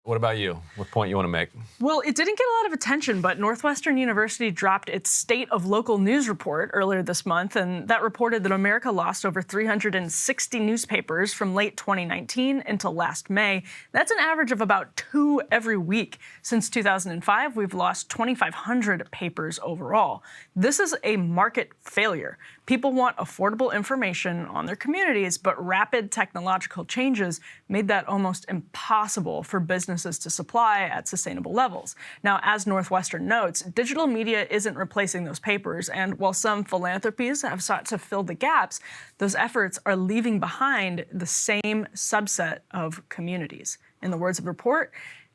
What about you? What point you want to make? Well, it didn't get a lot of attention, but Northwestern University dropped its State of Local News report earlier this month, and that reported that America lost over 360 newspapers from late 2019 until last May. That's an average of about 2 every week. Since 2005, we've lost 2,500 papers overall. This is a market failure. People want affordable information on their communities, but rapid technological changes made that almost impossible for businesses to supply at sustainable levels. Now, as Northwestern notes, digital media isn't replacing those papers, and while some philanthropies have sought to fill the gaps, those efforts are leaving behind the same subset of communities. In the words of the report,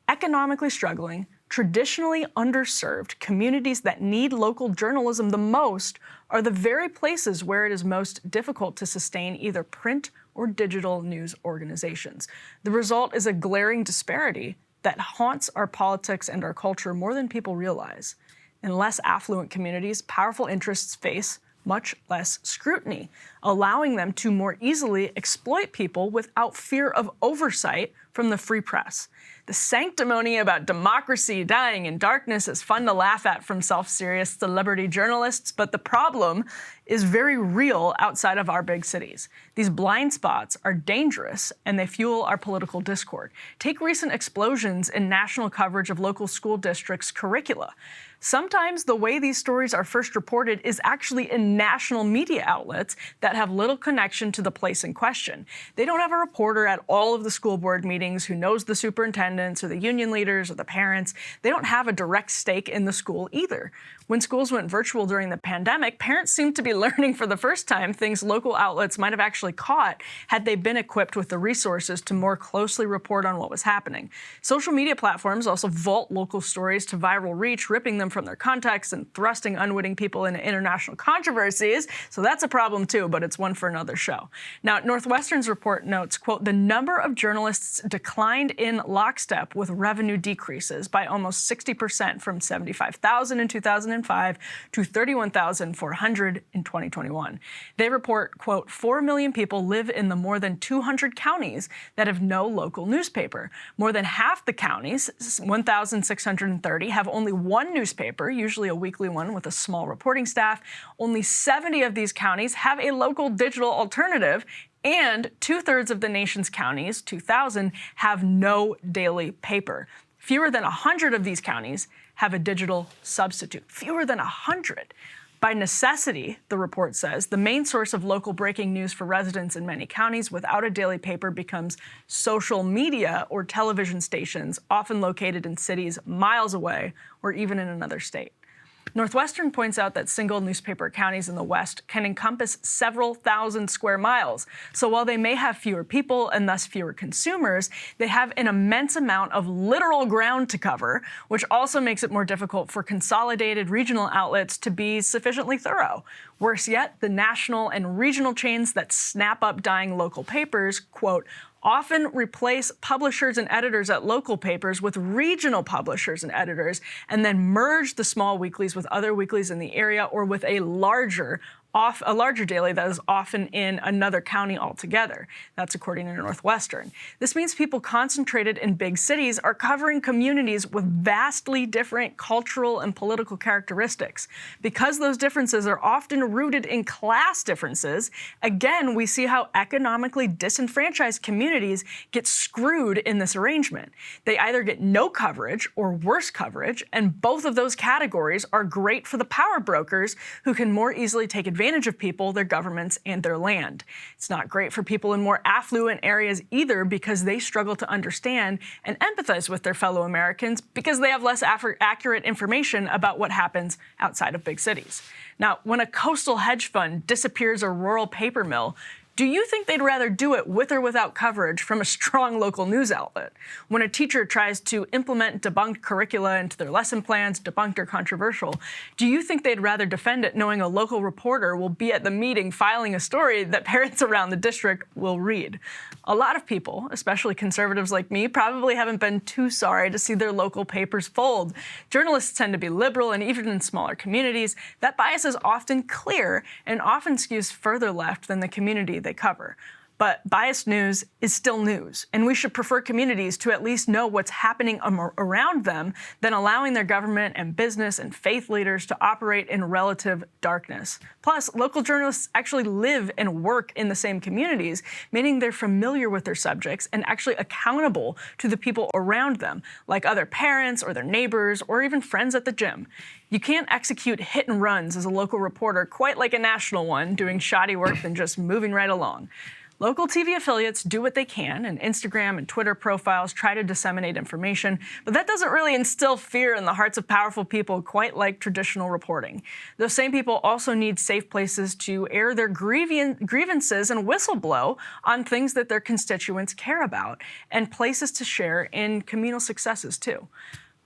economically struggling, traditionally underserved communities that need local journalism the most are the very places where it is most difficult to sustain either print or digital news organizations. The result is a glaring disparity that haunts our politics and our culture more than people realize. In less affluent communities, powerful interests face much less scrutiny, allowing them to more easily exploit people without fear of oversight from the free press. The sanctimony about democracy dying in darkness is fun to laugh at from self-serious celebrity journalists, but the problem is very real outside of our big cities. These blind spots are dangerous, and they fuel our political discord. Take recent explosions in national coverage of local school districts' curricula. Sometimes the way these stories are first reported is actually in national media outlets that have little connection to the place in question. They don't have a reporter at all of the school board meetings who knows the superintendents or the union leaders or the parents. They don't have a direct stake in the school either. When schools went virtual during the pandemic, parents seemed to be learning for the first time things local outlets might have actually caught had they been equipped with the resources to more closely report on what was happening. Social media platforms also vault local stories to viral reach, ripping them from their context and thrusting unwitting people into international controversies. So that's a problem too, but it's one for another show. Now, Northwestern's report notes, quote, the number of journalists declined in lockstep with revenue decreases by almost 60% from 75,000 in 2005 to 31,400 in 2021. They report, quote, 4 million people live in the more than 200 counties that have no local newspaper. More than half the counties, 1,630, have only one newspaper, usually a weekly one with a small reporting staff. Only 70 of these counties have a local digital alternative, and 2/3 of the nation's counties, 2,000, have no daily paper. Fewer than 100 of these counties have a digital substitute. Fewer than 100. By necessity, the report says, the main source of local breaking news for residents in many counties without a daily paper becomes social media or television stations, often located in cities miles away or even in another state. Northwestern points out that single newspaper counties in the West can encompass several thousand square miles. So while they may have fewer people and thus fewer consumers, they have an immense amount of literal ground to cover, which also makes it more difficult for consolidated regional outlets to be sufficiently thorough. Worse yet, the national and regional chains that snap up dying local papers, quote, often replace publishers and editors at local papers with regional publishers and editors, and then merge the small weeklies with other weeklies in the area or with a larger daily that is often in another county altogether. That's according to Northwestern. This means people concentrated in big cities are covering communities with vastly different cultural and political characteristics. Because those differences are often rooted in class differences, again, we see how economically disenfranchised communities get screwed in this arrangement. They either get no coverage or worse coverage, and both of those categories are great for the power brokers who can more easily take advantage of people, their governments, and their land. It's not great for people in more affluent areas either because they struggle to understand and empathize with their fellow Americans because they have less accurate information about what happens outside of big cities. Now, when a coastal hedge fund disappears a rural paper mill, do you think they'd rather do it with or without coverage from a strong local news outlet? When a teacher tries to implement debunked curricula into their lesson plans, debunked or controversial, do you think they'd rather defend it knowing a local reporter will be at the meeting filing a story that parents around the district will read? A lot of people, especially conservatives like me, probably haven't been too sorry to see their local papers fold. Journalists tend to be liberal, and even in smaller communities, that bias is often clear and often skews further left than the community they cover. But biased news is still news, and we should prefer communities to at least know what's happening around them than allowing their government and business and faith leaders to operate in relative darkness. Plus, local journalists actually live and work in the same communities, meaning they're familiar with their subjects and actually accountable to the people around them, like other parents or their neighbors or even friends at the gym. You can't execute hit and runs as a local reporter quite like a national one, doing shoddy work than just moving right along. Local TV affiliates do what they can, and Instagram and Twitter profiles try to disseminate information, but that doesn't really instill fear in the hearts of powerful people quite like traditional reporting. Those same people also need safe places to air their grievances and whistleblow on things that their constituents care about, and places to share in communal successes too.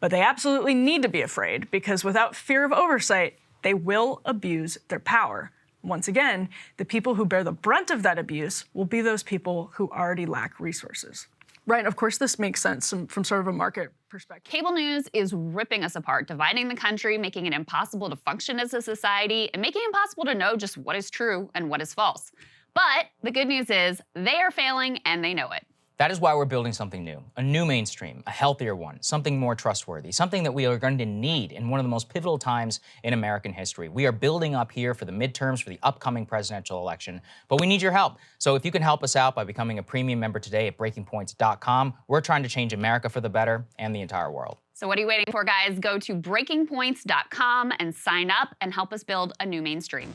But they absolutely need to be afraid, because without fear of oversight, they will abuse their power. Once again, the people who bear the brunt of that abuse will be those people who already lack resources. Right, of course, this makes sense from sort of a market perspective. Cable news is ripping us apart, dividing the country, making it impossible to function as a society, and making it impossible to know just what is true and what is false. But the good news is they are failing and they know it. That is why we're building something new, a new mainstream, a healthier one, something more trustworthy, something that we are going to need in one of the most pivotal times in American history. We are building up here for the midterms, for the upcoming presidential election, but we need your help. So if you can help us out by becoming a premium member today at breakingpoints.com, we're trying to change America for the better and the entire world. So what are you waiting for, guys? Go to breakingpoints.com and sign up and help us build a new mainstream.